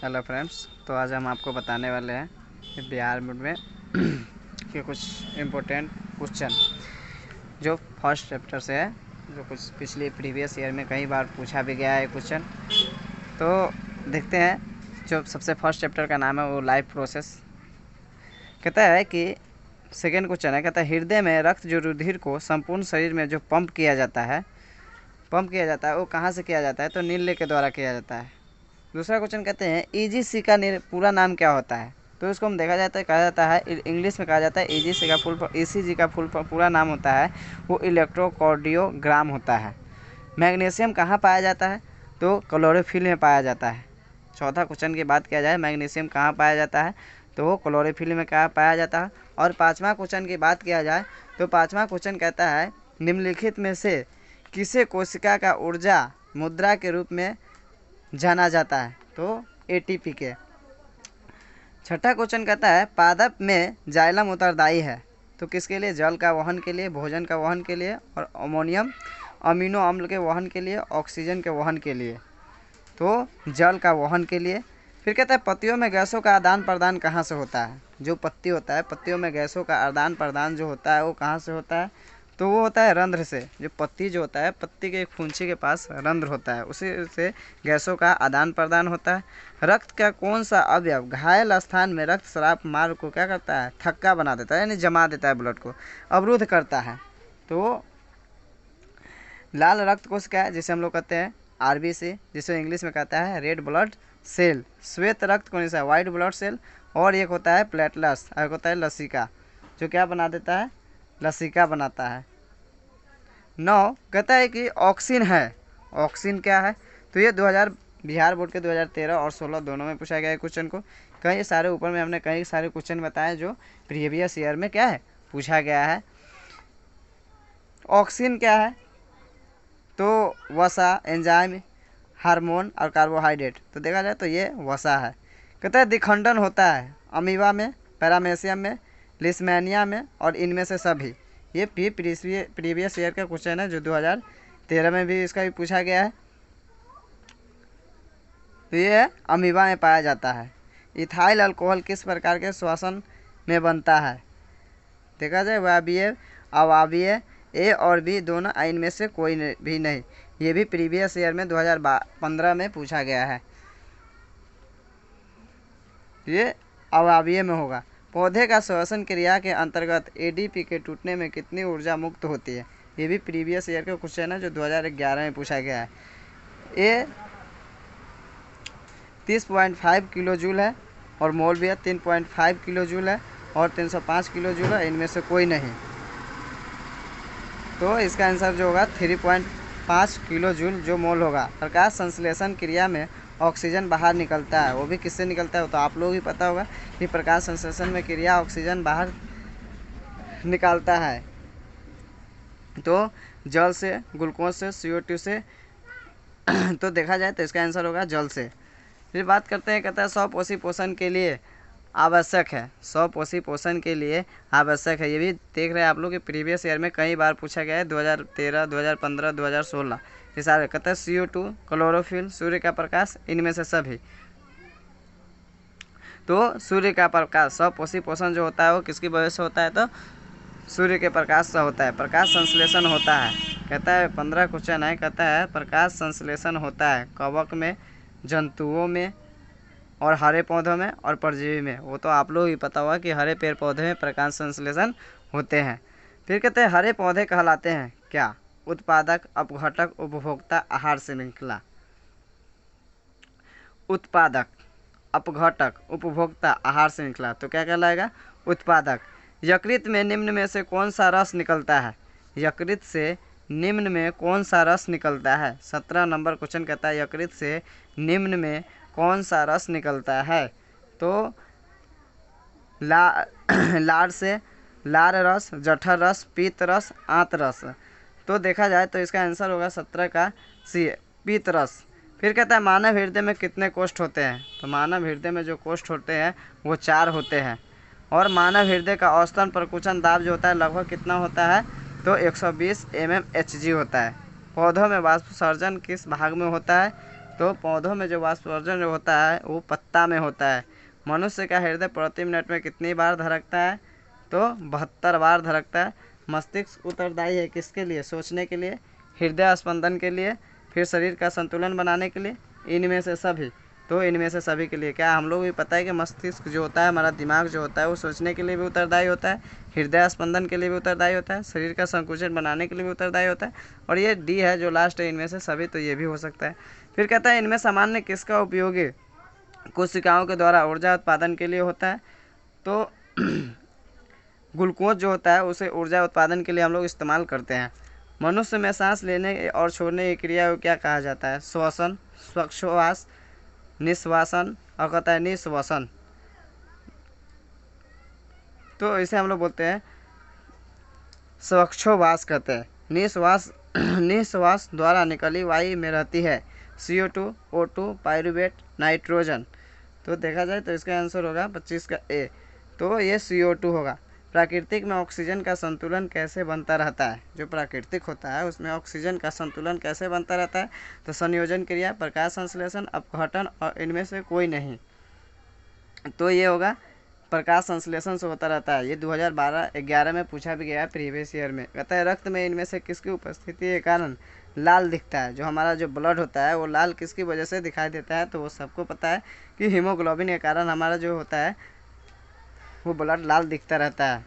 Hello friends, तो आज हम आपको बताने वाले हैं कि बिहार बोर्ड में के कुछ इम्पोर्टेंट क्वेश्चन जो फर्स्ट चैप्टर से है, जो कुछ पिछले प्रीवियस ईयर में कई बार पूछा भी गया है क्वेश्चन। तो देखते हैं। जो सबसे फर्स्ट चैप्टर का नाम है वो लाइफ प्रोसेस। कहता है कि सेकेंड क्वेश्चन है, कहता है हृदय में रक्त जो रुधिर को संपूर्ण शरीर में जो पंप किया जाता है वो कहाँ से किया जाता है? तो नीले के द्वारा किया जाता है। दूसरा क्वेश्चन कहते हैं ईजीसी का पूरा नाम क्या होता है? तो इसको हम देखा जाता है, कहा जाता है इंग्लिश में कहा जाता है ईजीसी का ईसीजी का पूरा नाम होता है वो इलेक्ट्रोकार्डियोग्राम होता है। मैग्नीशियम कहाँ पाया जाता है? तो क्लोरोफिल में पाया जाता है। चौथा क्वेश्चन की बात किया जाए मैग्नीशियम कहाँ पाया जाता है, तो वो क्लोरोफिल में कहाँ पाया जाता है। और पाँचवा क्वेश्चन की बात किया जाए तो पाँचवा क्वेश्चन कहता है निम्नलिखित में से किसे कोशिका का ऊर्जा मुद्रा के रूप में जाना जाता है? तो एटीपी के। छठा क्वेश्चन कहता है पादप में जाइलम उत्तरदायी है तो किसके लिए? जल का वहन के लिए, भोजन का वहन के लिए और अमोनियम अमीनो अम्ल के वहन के लिए, ऑक्सीजन के वहन के लिए। तो जल का वहन के लिए। फिर कहता है पत्तियों में गैसों का आदान प्रदान कहाँ से होता है? जो पत्ती होता है, पत्तियों में गैसों का आदान प्रदान जो होता है वो कहाँ से होता है? तो वो होता है रंध्र से। जो पत्ती जो होता है, पत्ती के एक फुंसी के पास रंध्र होता है, उसी से गैसों का आदान प्रदान होता है। रक्त का कौन सा अवयव घायल स्थान में रक्त स्राव मार्ग को क्या करता है? थक्का बना देता है, यानी जमा देता है, ब्लड को अवरुद्ध करता है। तो लाल रक्त कोश क्या है? जिसे हम लोग कहते हैं आरबीसी, जिसे इंग्लिश में कहता है रेड ब्लड सेल। श्वेत रक्त कौन सा है? White blood cell. और एक होता है प्लेटलेट्स, एक होता है लसिका, जो क्या बना देता है? लसिका बनाता है। 9 कहता है कि ऑक्सीन है। ऑक्सीन क्या है? तो ये बिहार बोर्ड के 2013 और 16 दोनों में पूछा गया है क्वेश्चन को। कई सारे ऊपर में हमने कई सारे क्वेश्चन बताए जो प्रीवियस ईयर में क्या है पूछा गया है। ऑक्सीन क्या है? तो वसा, एंजाइम, हार्मोन और कार्बोहाइड्रेट। तो देखा जाए तो ये वसा है। कहता है द्विखंडन होता है अमीबा में, पैरामेसियम में, लिस्मेनिया में और इनमें से सभी। ये प्रीवियस ईयर का क्वेश्चन है जो 2013 में भी इसका भी पूछा गया है। तो ये अमीबा में पाया जाता है। इथाइल अल्कोहल किस प्रकार के श्वसन में बनता है? देखा जाए वायवीय, अवायवीय, ए और बी दोनों, इनमें से कोई भी नहीं। ये भी प्रीवियस ईयर में 2015 में पूछा गया है। ये अवायवीय में होगा। पौधे का श्वसन क्रिया के अंतर्गत एडीपी के टूटने में कितनी ऊर्जा मुक्त होती है? ये भी प्रीवियस ईयर का क्वेश्चन है जो 2011 में पूछा गया है। ये 30.5 किलो जूल है और मोल भी है 3.5 किलो जूल है और 305 किलो जूल है, इनमें से कोई नहीं। तो इसका आंसर जो होगा 3.5 किलो जूल जो मोल होगा। प्रकाश संश्लेषण क्रिया में ऑक्सीजन बाहर निकलता है, वो भी किससे निकलता है? तो आप लोग ही पता होगा कि प्रकाश संश्लेषण में क्रिया ऑक्सीजन बाहर निकालता है। तो जल से, ग्लूकोज से, CO2 से। तो देखा जाए तो इसका आंसर होगा जल से। फिर बात करते हैं, कहता है स्वपोषी पोषण के लिए आवश्यक है। स्वपोषी पोषण के लिए आवश्यक है, ये भी देख रहे हैं आप लोग कि प्रीवियस ईयर में कई बार पूछा गया है 2013, 2015, 2016। ये सारे कहता है CO2, क्लोरोफिल, सूर्य का प्रकाश, इनमें से सभी। तो सूर्य का प्रकाश, स्वपोषी पोषण जो होता है वो किसकी वजह से होता है? तो सूर्य के प्रकाश से होता है। प्रकाश संश्लेषण होता है, कहता है 15 क्वेश्चन है। कहता है प्रकाश संश्लेषण होता है कवक में, जंतुओं में और हरे पौधों में और परजीवी में। वो तो आप लोग ही पता होगा कि हरे पेड़ पौधे में प्रकाश संश्लेषण होते हैं। फिर कहते हैं हरे पौधे कहलाते हैं क्या? उत्पादक, अपघटक, उपभोक्ता, आहार श्रृंखला। उत्पादक, अपघटक, उपभोक्ता, आहार श्रृंखला। तो क्या कहलाएगा? उत्पादक। यकृत में निम्न में से कौन सा रस निकलता है? यकृत से निम्न में कौन सा रस निकलता है? 17 नंबर क्वेश्चन कहता है यकृत से निम्न में कौन सा रस निकलता है? तो लार से लार रस, जठर रस, पीत रस, आंत रस। तो देखा जाए तो इसका आंसर होगा 17 का सी, पीत रस। फिर कहता है मानव हृदय में कितने कोष्ठ होते हैं? तो मानव हृदय में जो कोष्ठ होते हैं वो 4 होते हैं। और मानव हृदय का औसतन प्रकुंचन दाब जो होता है लगभग कितना होता है? तो 120 mmHg होता है। पौधों में वाष्पोत्सर्जन किस भाग में होता है? तो पौधों में जो वाष्पोत्सर्जन जो होता है वो पत्ता में होता है। मनुष्य का हृदय प्रति मिनट में कितनी बार धड़कता है? तो 72 बार धड़कता है। मस्तिष्क उत्तरदायी है किसके लिए? सोचने के लिए, हृदय स्पंदन के लिए, फिर शरीर का संतुलन बनाने के लिए, इनमें से सभी। तो इनमें से सभी के लिए क्या हम लोग भी पता है कि मस्तिष्क जो होता है, हमारा दिमाग जो होता है, वो सोचने के लिए भी उत्तरदायी होता है, हृदय स्पंदन के लिए भी उत्तरदायी होता है, शरीर का संकुचन बनाने के लिए भी उत्तरदायी होता है। और ये डी है जो लास्ट है इनमें से सभी, तो ये भी हो सकता है। फिर कहता है इनमें सामान्य किसका उपयोगी कोशिकाओं के द्वारा ऊर्जा उत्पादन के लिए होता है? तो ग्लूकोज जो होता है उसे ऊर्जा उत्पादन के लिए हम लोग इस्तेमाल करते हैं। मनुष्य में सांस लेने और छोड़ने की क्रिया को क्या कहा जाता है? श्वसन, श्वास, निश्वासन और कहता है निश्वसन। तो इसे हम लोग बोलते हैं श्वासोच्छ्वास कहते हैं। निश्वास द्वारा निकली वायु में रहती है CO2, O2, पाइरूवेट, नाइट्रोजन। तो देखा जाए तो इसका आंसर होगा 25 का ए। तो ये CO2 होगा। प्राकृतिक में ऑक्सीजन का संतुलन कैसे बनता रहता है? जो प्राकृतिक होता है उसमें ऑक्सीजन का संतुलन कैसे बनता रहता है? तो संयोजन क्रिया, प्रकाश संश्लेषण, अपघटन और इनमें से कोई नहीं। तो ये होगा प्रकाश संश्लेषण से होता रहता है। ये 2012-11 में पूछा भी गया है प्रीवियस ईयर में। कहता है रक्त में इनमें से किसकी उपस्थिति के कारण लाल दिखता है? जो हमारा जो ब्लड होता है वो लाल किसकी वजह से दिखाई देता है? तो वो सबको पता है कि हीमोग्लोबिन के कारण हमारा जो होता है वो ब्लड लाल दिखता रहता है।